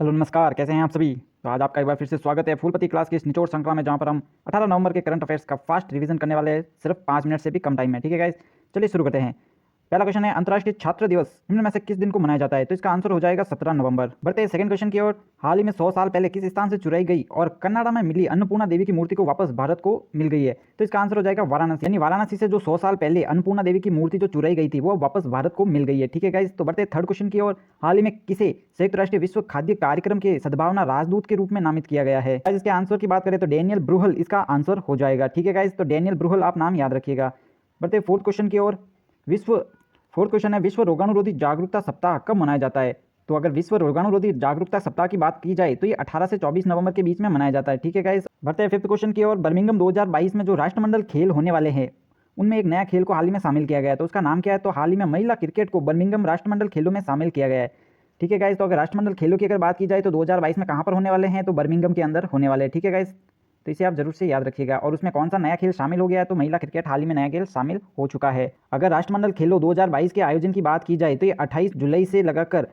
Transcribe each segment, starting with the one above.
Hello नमस्कार, कैसे हैं आप सभी। तो आज आपका एक बार फिर से स्वागत है फूलपति क्लास की इस निचोड़ श्रृंखला में, जहां पर हम 18 नवंबर के करंट अफेयर्स का फास्ट रिवीजन करने वाले हैं, सिर्फ 5 मिनट से भी कम टाइम में। ठीक है गाइस, चलिए शुरू करते हैं। पहला क्वेश्चन है, अंतर्राष्ट्रीय छात्र दिवस निम्न में से किस दिन को मनाया जाता है। तो इसका आंसर हो जाएगा 17 नवंबर। बढ़ते हैं सेकंड क्वेश्चन की ओर। हाल ही में 100 साल पहले किस स्थान से चुराई गई और कन्नाडा में मिली अन्नपूर्णा देवी की मूर्ति को वापस भारत को मिल गई है। तो इसका आंसर हो जाएगा वाराणसी। यानी वाराणसी से जो 100 साल पहले अन्नपूर्णा देवी की मूर्ति जो चुराई गई थी वो वापस भारत को मिल गई है। ठीक है गाइस, तो बढ़ते हैं थर्ड क्वेश्चन की ओर। हाल ही में किसे संयुक्त राष्ट्रीय विश्व खाद्य कार्यक्रम के सद्भावना राजदूत के रूप में नामित किया गया है। इसके आंसर की बात करें तो डेनियल ब्रूहल इसका आंसर हो जाएगा। ठीक है गाइस, तो डेनियल ब्रूहल आप नाम याद रखिएगा। बढ़ते हैं फोर्थ क्वेश्चन की ओर। फोर्थ क्वेश्चन है, विश्व रोगाणुरोधी जागरूकता सप्ताह कब मनाया जाता है। तो अगर विश्व रोगाणुरोधी जागरूकता सप्ताह की बात की जाए तो ये 18 से 24 नवंबर के बीच में मनाया जाता है। ठीक है गाइस, बढ़ते हैं फिफ्थ क्वेश्चन की ओर। बर्मिंघम 2022 में जो राष्ट्रमंडल खेल होने वाले हैं उनमें एक नया खेल को हाल ही में शामिल किया गया है। तो उसका नाम क्या है। तो हाल ही में महिला क्रिकेट को बर्मिंघम राष्ट्रमंडल खेलों में शामिल किया गया है। ठीक है गाइस, तो अगर राष्ट्रमंडल खेलों की अगर बात की जाए तो 2022 में कहाँ पर होने वाले हैं, तो बर्मिंघम के अंदर होने वाले हैं। ठीक है गाइस, तो इसे आप जरूर से याद रखिएगा। और उसमें कौन सा नया खेल शामिल हो गया है, तो महिला क्रिकेट हाल ही में नया खेल शामिल हो चुका है। अगर राष्ट्रमंडल खेलों 2022 के आयोजन की बात की जाए तो ये 28 जुलाई से लगाकर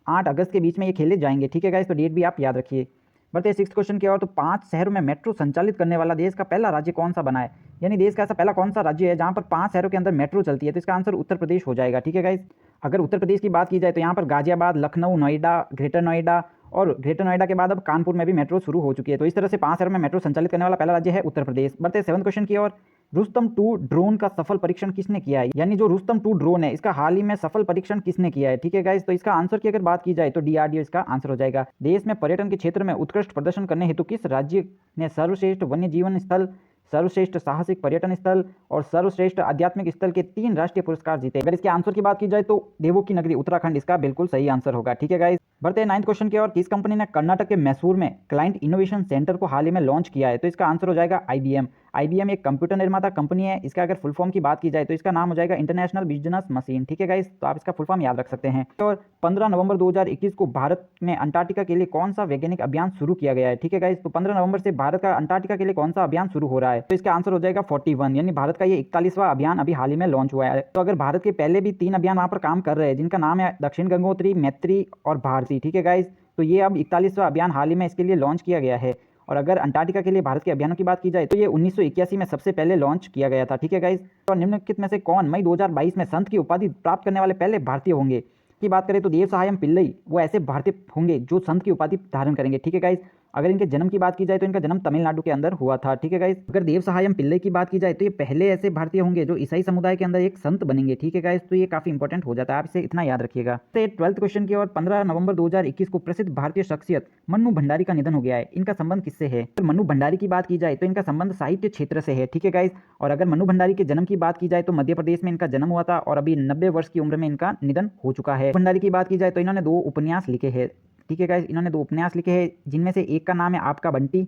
8 अगस्त के बीच में ये खेले जाएंगे। ठीक है गाइस, तो डेट भी आप याद रखिए। बढ़ते हैं सिक्स क्वेश्चन की ओर। तो 5 शहरों में मेट्रो संचालित करने वाला देश का पहला राज्य कौन सा बना है। यानी देश का ऐसा पहला कौन सा राज्य है जहां पर 5 शहरों के अंदर मेट्रो चलती है। तो इसका आंसर उत्तर प्रदेश हो जाएगा। ठीक है गाइस, अगर उत्तर प्रदेश की बात की जाए तो यहाँ पर गाजियाबाद, लखनऊ, नोएडा, ग्रेटर नोएडा और ग्रेटर नोएडा के बाद अब कानपुर में भी मेट्रो शुरू हो चुकी है। तो इस तरह से 5 शहरों में मेट्रो संचालित करने वाला पहला राज्य है उत्तर प्रदेश। बढ़ते हैं सेवन क्वेश्चन की ओर। रुस्तम 2 ड्रोन का सफल परीक्षण किसने किया है। यानी जो रुस्तम 2 ड्रोन है इसका हाल ही में सफल परीक्षण किसने किया है। ठीक है गाइस, तो इसका आंसर की अगर बात की जाए तो डीआरडीओ इसका आंसर हो जाएगा। देश में पर्यटन के क्षेत्र में उत्कृष्ट प्रदर्शन करने हेतु किस राज्य ने सर्वश्रेष्ठ वन्य जीवन स्थल, सर्वश्रेष्ठ साहसिक पर्यटन स्थल और सर्वश्रेष्ठ आध्यात्मिक स्थल के 3 राष्ट्रीय पुरस्कार जीते। अगर इसके आंसर की बात की जाए तो देवों की नगरी उत्तराखंड इसका बिल्कुल सही आंसर होगा। ठीक है गाइस, बढ़ते हैं नाइन्थ क्वेश्चन की ओर। किस कंपनी ने कर्नाटक के मैसूर में क्लाइंट इनोवेशन सेंटर को हाल ही में लॉन्च किया है। तो इसका आंसर हो जाएगा आईबीएम। आईबीएम एक कंप्यूटर निर्माता कंपनी है। इसका अगर फुल फॉर्म की बात की जाए तो इसका नाम हो जाएगा इंटरनेशनल बिजनेस मशीन। ठीक है गाइस, तो आप इसका फुल फॉर्म याद रख सकते हैं। और 15 नवंबर 2021 को भारत में अंटार्कटिका के लिए कौन सा वैज्ञानिक अभियान शुरू किया गया है। ठीक है गाइस, तो 15 नवंबर से भारत का अंटार्कटिका के लिए कौन सा अभियान शुरू हो रहा है। तो इसका आंसर हो जाएगा 41। यानी भारत का ये 41वां अभियान अभी हाल ही में लॉन्च हुआ है। तो अगर भारत के पहले भी 3 अभियान वहां पर काम कर रहे हैं जिनका नाम है दक्षिण गंगोत्री, मैत्री और भारती। ठीक है गाइस, तो ये अब 41वां अभियान हाल ही में इसके लिए लॉन्च किया गया है। और अगर अंटार्कटिका के लिए भारत के अभियानों की बात की जाए तो ये 1981 में सबसे पहले लॉन्च किया गया था। ठीक है गाइस, तो निम्नलिखित में से कौन मई 2022 में संत की उपाधि प्राप्त करने वाले पहले भारतीय होंगे। की बात करें तो देव सहायम पिल्लई वो ऐसे भारतीय होंगे जो संत की उपाधि धारण करेंगे। ठीक है गाइस, अगर इनके जन्म की बात की जाए तो इनका जन्म तमिलनाडु के अंदर हुआ था। ठीक है गाइस, अगर देव सहायम पिल्लई की बात की जाए तो ये पहले ऐसे भारतीय होंगे जो ईसाई समुदाय के अंदर एक संत बनेंगे। ठीक है गाइस, तो ये काफी इंपॉर्टेंट हो जाता है, आप इसे इतना याद रखिएगा। तो 12th क्वेश्चन की ओर। 15 नवंबर 2021 को प्रसिद्ध भारतीय शख्सियत मन्नू भंडारी का निधन हो गया है। इनका संबंध किससे है। तो मन्नू भंडारी की बात की जाए तो इनका संबंध साहित्य क्षेत्र से है। ठीक है गाइस, और अगर मन्नू भंडारी के जन्म की बात की जाए तो मध्य प्रदेश में इनका जन्म हुआ था और अभी 90 वर्ष की उम्र में इनका निधन हो चुका है। भंडारी की बात की जाए तो इन्होंने 2 उपन्यास लिखे हैं। ठीक है गाइस, इन्होंने 2 उपन्यास लिखे हैं जिनमें से एक का नाम है आपका बंटी,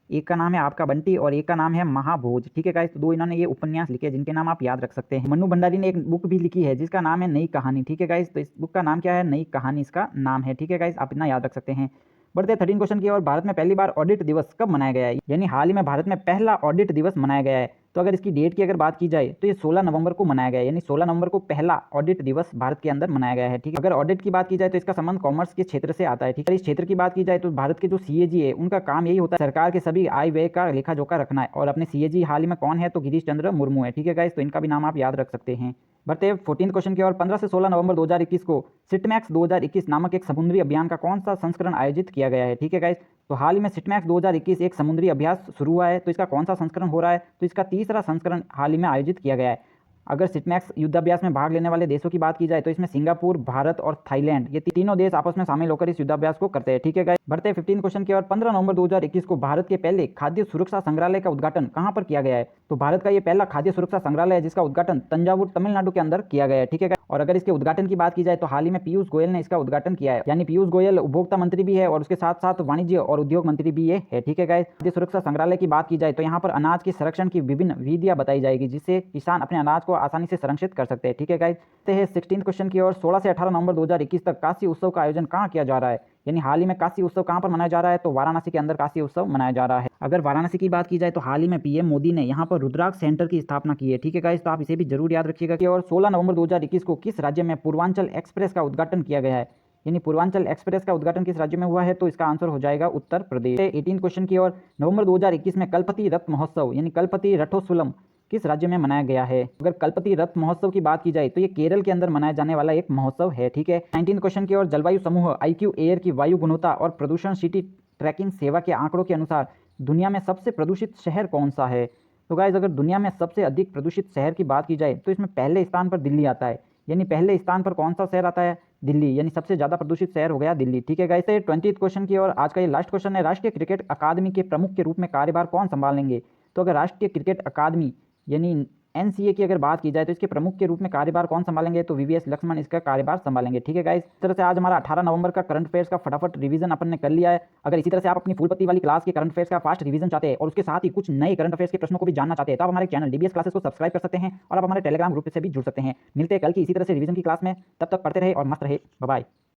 एक का नाम है आपका बंटी और एक का नाम है महाभोज। ठीक है गाइस, तो 2 इन्होंने ये उपन्यास लिखे हैं जिनके नाम आप याद रख सकते हैं। मन्नू भंडारी ने एक बुक भी लिखी है जिसका नाम है नई कहानी। ठीक है गाइस, तो इस बुक का नाम क्या है, नई कहानी इसका नाम है। ठीक है गाइस, आप इतना याद रख सकते हैं। बढ़ते 13 क्वेश्चन की ओर। भारत में पहली बार ऑडिट दिवस कब मनाया गया है। यानी हाल ही में भारत में पहला ऑडिट दिवस मनाया गया है। तो अगर इसकी डेट की अगर बात की जाए तो ये 16 नवंबर को मनाया गया है। यानी 16 नवंबर को पहला ऑडिट दिवस भारत के अंदर मनाया गया है। ठीक है, अगर ऑडिट की बात की जाए तो इसका संबंध कॉमर्स के क्षेत्र से आता है। ठीक है, इस क्षेत्र की बात की जाए तो भारत के जो सीएजी है उनका काम यही होता है सरकार के सभी आय व्यय का लेखा जोखा रखना है। और अपने सीएजी हाल ही में कौन है, तो गिरीश चंद्र मुर्मू है। ठीक है गाइस, तो इनका भी नाम आप याद रख सकते हैं। बढ़ते हैं 14 क्वेश्चन की ओर। 15 से 16 नवंबर 2021 को सिटमैक्स 2021 नामक एक समुद्री अभियान का कौन सा संस्करण आयोजित किया गया है। ठीक है गाइस, तो हाल ही में सिटमैक्स 2021 एक समुद्री अभ्यास शुरू हुआ है। तो इसका कौन सा संस्करण हो रहा है, तो इसका तीसरा संस्करण हाल ही में आयोजित किया गया है। अगर सिटमैक्स युद्धाभ्यास में भाग लेने वाले देशों की बात की जाए तो इसमें सिंगापुर, भारत और थाईलैंड ये तीनों देश आपस में शामिल होकर इस युद्धाभ्यास को करते हैं। ठीक है गाइस, बढ़ते हैं 15 क्वेश्चन की ओर। 15 नवंबर 2021 को भारत के पहले खाद्य सुरक्षा संग्रहालय का उद्घाटन कहां पर किया गया है। तो भारत का ये पहला खाद्य सुरक्षा संग्रहालय है जिसका उद्घाटन तंजावुर तमिलनाडु के अंदर किया गया है। ठीक है, और अगर इसके उद्घाटन की बात की जाए तो हाल ही में पीयूष गोयल ने इसका उद्घाटन किया है। यानी पीयूष गोयल उपभोक्ता मंत्री भी है और उसके साथ साथ वाणिज्य और उद्योग मंत्री भी ये है। ठीक है गाइस, खाद्य सुरक्षा संग्रहालय की बात की जाए तो यहाँ पर अनाज के संरक्षण की विभिन्न विधियां बताई जाएगी जिससे किसान अपने अनाज को आसानी से संरक्षित कर सकते हैं। ठीक है गाइस, 16 क्वेश्चन की ओर। 16 से 18 नवंबर 2021 तक काशी उत्सव का आयोजन कहाँ किया जा रहा है। यानी हाल ही में काशी उत्सव कहाँ पर मनाया जा रहा है, तो वाराणसी के अंदर काशी उत्सव मनाया जा रहा है। अगर वाराणसी की बात की जाए तो हाल ही में पीएम मोदी ने यहाँ पर रुद्राक्ष सेंटर की स्थापना की है। ठीक है गाइस, तो आप इसे भी जरूर याद रखिएगा। और 16 नवंबर 2021 को किस राज्य में पूर्वांचल एक्सप्रेस का उद्घाटन किया गया है। यानी पूर्वांचल एक्सप्रेस का उद्घाटन किस राज्य में हुआ है? तो इसका आंसर हो जाएगा उत्तर प्रदेश। 18 क्वेश्चन की ओर, नवंबर 2021 में कल्पति रथ महोत्सव यानी कल्पति रथोत्सवम किस राज्य में मनाया गया है? अगर कल्पति रथ महोत्सव की बात की जाए तो ये केरल के अंदर मनाया जाने वाला एक महोत्सव है। ठीक है। 19 क्वेश्चन की ओर, जलवायु समूह IQ एयर की वायु गुणवत्ता और प्रदूषण सिटी ट्रैकिंग सेवा के आंकड़ों के अनुसार दुनिया में सबसे प्रदूषित शहर कौन सा है? तो गाइज अगर दुनिया में सबसे अधिक प्रदूषित शहर की बात की जाए तो इसमें पहले स्थान पर दिल्ली आता है। यानी पहले स्थान पर कौन सा शहर आता है? दिल्ली। यानी सबसे ज़्यादा प्रदूषित शहर हो गया दिल्ली। ठीक है गाइस। 20 क्वेश्चन की और आज का ये लास्ट क्वेश्चन है, राष्ट्रीय क्रिकेट अकादमी के प्रमुख के रूप में कार्यभार कौन संभालेंगे? तो अगर राष्ट्रीय क्रिकेट अकादमी यानी NCA की अगर बात की जाए तो इसके प्रमुख के रूप में कार्यभार कौन संभालेंगे? तो VVS लक्ष्मण इसका कार्यभार संभालेंगे। ठीक है गाइस। इस तरह से आज हमारा 18 नवंबर का करंट अफेयर्स का फटाफट रिवीजन अपन ने कर लिया है। अगर इसी तरह से आप अपनी फुलपति वाली क्लास के करंट अफेयर्स का फास्ट रिवीजन चाहते हैं और उसके साथ ही कुछ नए करंट अफेयर्स के प्रश्नों को भी जानना चाहते हैं तो आप हमारे चैनल DBS क्लासेस को सब्सक्राइब कर सकते हैं और आप हमारे टेलीग्राम ग्रुप से भी जुड़ सकते हैं। मिलते हैं कल की इसी तरह से रिवीजन की क्लास में, तब तक पढ़ते रहे और मस्त रहे। Bye bye.